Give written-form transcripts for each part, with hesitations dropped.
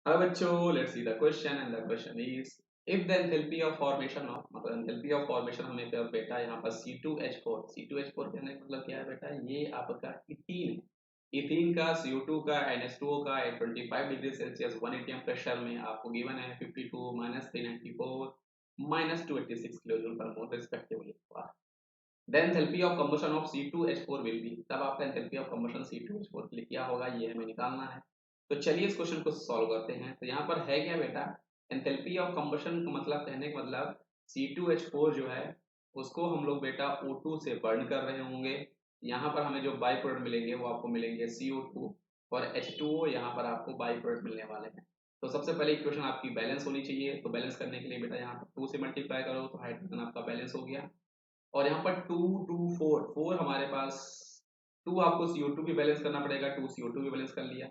Hello बच्चों, let's see the question and the question is if the enthalpy of formation of मतलब enthalpy of formation हमें पे बेटा यहाँ पर C2H4 कहने का मतलब क्या है बेटा, ये आपका इथीन इथीन का CO2 का NH2O का at 25 degree Celsius 1 atm pressure में आपको गिवन है 52 -394 -286 किलो जूल पर मोल respectively. The enthalpy of combustion of C2H4 will be, तब आपका एंथैल्पी ऑफ कंबशन C2H4 के लिए क्या होगा ये हमें निकालना है। तो चलिए इस क्वेश्चन को सॉल्व करते हैं। तो यहाँ पर है क्या बेटा, एंथैल्पी ऑफ कंबशन का मतलब कहने का मतलब C2H4 जो है उसको हम लोग बेटा O2 से बर्न कर रहे होंगे। यहाँ पर हमें जो बाई प्रोडक्ट मिलेंगे वो आपको मिलेंगे CO2 और H2O, यहाँ पर आपको बाई प्रोडक्ट मिलने वाले हैं। तो सबसे पहले इक्वेशन आपकी बैलेंस होनी चाहिए। तो बैलेंस करने के लिए बेटा यहाँ पर 2 से मल्टीप्लाई करो तो हाइड्रोजन आपका बैलेंस हो गया। और यहाँ पर 2 2 4 4 हमारे पास 2 आपको CO2 भी बैलेंस करना पड़ेगा, 2 CO2 भी बैलेंस कर लिया।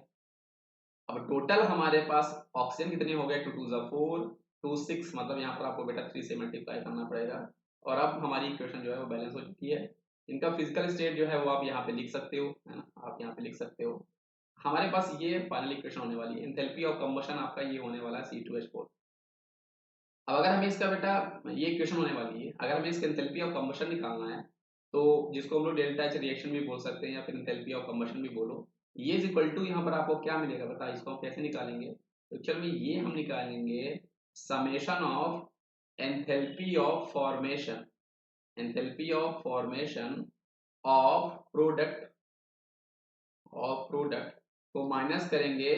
अब टोटल हमारे पास ऑक्सीजन कितने हो गए, 2 2 जा 4 2 6, मतलब यहाँ पर आपको बेटा 3 से मल्टीप्लाई करना पड़ेगा। और अब हमारी इक्वेशन जो है वो बैलेंस हो चुकी है। इनका फिजिकल स्टेट जो है वो आप यहाँ पे लिख सकते हो, है ना, आप यहाँ पे लिख सकते हो। हमारे पास ये फाइनल इक्वेशन होने वाली है। एंथैल्पी ऑफ कंबशन आपका ये होने वाला है C2H4। अब अगर हमें इसका बेटा ये इक्वेशन होने वाली है, अगर हमें इसका एंथैल्पी ऑफ कंबशन निकालना है तो जिसको हम लोग डेल्टा एच रिएक्शन भी बोल सकते हैं या फिर एंथैल्पी ऑफ कंबशन भी बोलो, ये इज इक्वल टू यहाँ पर आपको क्या मिलेगा बता, इसको हम कैसे निकालेंगे। तो चल में ये हम निकालेंगे summation of enthalpy of formation, enthalpy of formation of product को माइनस करेंगे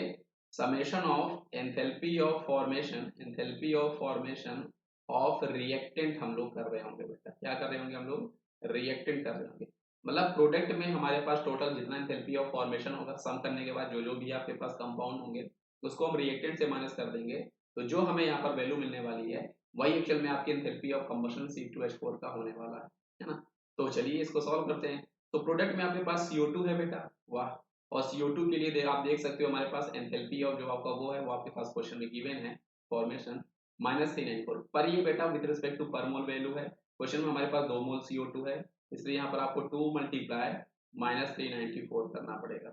summation of enthalpy of formation, enthalpy of formation of reactant हम लोग कर रहे होंगे बेटा। क्या कर रहे होंगे हम लोग, रिएक्टेंट कर रहे होंगे। मतलब प्रोडक्ट में हमारे पास टोटल जितना एंथैल्पी ऑफ फॉर्मेशन होगा सम करने के बाद जो जो भी आपके पास कंपाउंड होंगे उसको हम रिएक्टेंट से माइनस कर देंगे। तो जो हमें यहाँ पर वैल्यू मिलने वाली है वही एक्चुअल में आपकी एंथैल्पी ऑफ कंबशन C2H4 का होने वाला है ना। तो चलिए इसको सॉल्व करते हैं। तो प्रोडक्ट में आपके पास CO2 है बेटा, वाह। और CO2 के लिए आप देख सकते हो हमारे पास एंथैल्पी ऑफ जो आपका वो है वो आपके पास क्वेश्चन में गिवन है, फॉर्मेशन -394 पर। ये बेटा विद रिस्पेक्ट टू पर मोल वैल्यू है। क्वेश्चन में हमारे पास 2 मोल CO2 है, इसलिए यहाँ पर आपको 2 मल्टीप्लाई -394 करना पड़ेगा,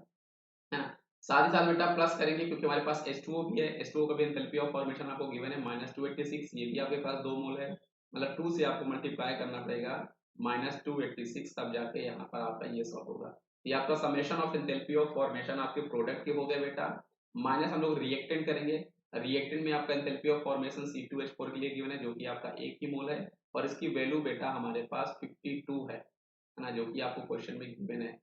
है ना। साथ ही साथ बेटा प्लस करेंगे क्योंकि हमारे पास H2O भी है। H2O का भी एंथैल्पी ऑफ फॉर्मेशन आपको गिवन है -286, ये भी आपके पास 2 मोल है। मतलब 2 से आपको मल्टीप्लाई करना पड़ेगा -286, तब जाके यहाँ पर आपका ये सॉल्व होगा। ये आपका summation of enthalpy of formation आपके प्रोडक्ट के हो गए बेटा, माइनस हम लोग रिएक्टेंट करेंगे। रिएक्टेंट में आपका एंथैल्पी ऑफ फॉर्मेशन C2H4 के लिए गिवन है जो कि आपका 1 ही मोल है और इसकी वैल्यू बेटा हमारे पास 52 है ना, जो कि आपको क्वेश्चन में गिवन है।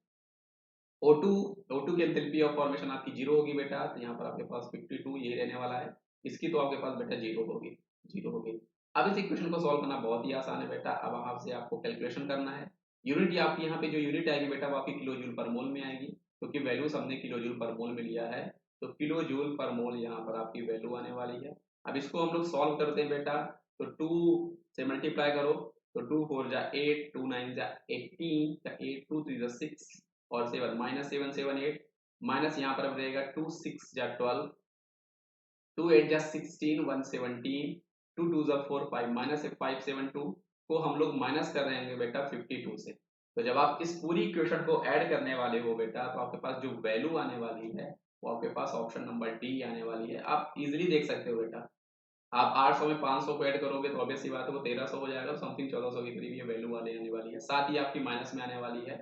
O2 की एंथैल्पी ऑफ फॉर्मेशन आपकी 0 होगी बेटा, तो यहाँ पर आपके पास 52 ये रहने वाला है। इसकी तो आपके पास बेटा 0 होगी, 0 होगी। अब इस इक्वेशन को सॉल्व करना बहुत ही आसान है बेटा। अब आपसे आपको कैलकुलेशन करना है। यूनिट आपकी यहाँ पे जो यूनिट आएगी बेटा वो आपकी किलो जूल पर मोल में आएगी, क्योंकि वैल्यू हमने किलो जूल पर मोल में लिया है। तो किलो जूल पर मोल यहाँ पर आपकी वैल्यू आने वाली है। अब इसको हम लोग सॉल्व करते हैं बेटा। तो 2 से मल्टीप्लाई करो तो 2 4 जा 8, 2 9 जा 18, 8 2 3 जा 6 और 7 -7 7 8, माइनस यहाँ पर रहेगा 2 6 जा 12, 2 8 जा 16 1 17, 2 2 जा 4 5 -5 7 2 को हम लोग माइनस कर रहे हैं बेटा 52 से। तो जब आप इस पूरी इक्वेशन को ऐड करने वाले हो बेटा तो आपके पास जो वैल्यू आने वाली है वो आपके पास ऑप्शन नंबर डी आने वाली है। आप इजीली देख सकते हो बेटा, आप 800 में 500 को ऐड करोगे तो ऑब्वियस सी बात है वो 1300 हो जाएगा, समथिंग 1400 के करीब ये वैल्यू वाले आने वाली है। साथ ही आपकी माइनस में आने वाली है,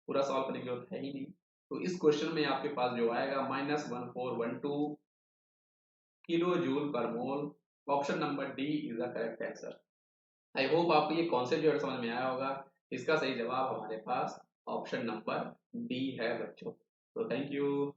पूरा सॉल्व करने की जरूरत है ही नहीं। तो इस क्वेश्चन में आपके पास जो आएगा -1412 किलो जूल पर मोल, option number D is the correct answer. I hope आपको ये कॉन्सेप्ट जो है समझ में आया होगा। इसका सही जवाब हमारे पास ऑप्शन नंबर डी है बच्चों। तो थैंक यू।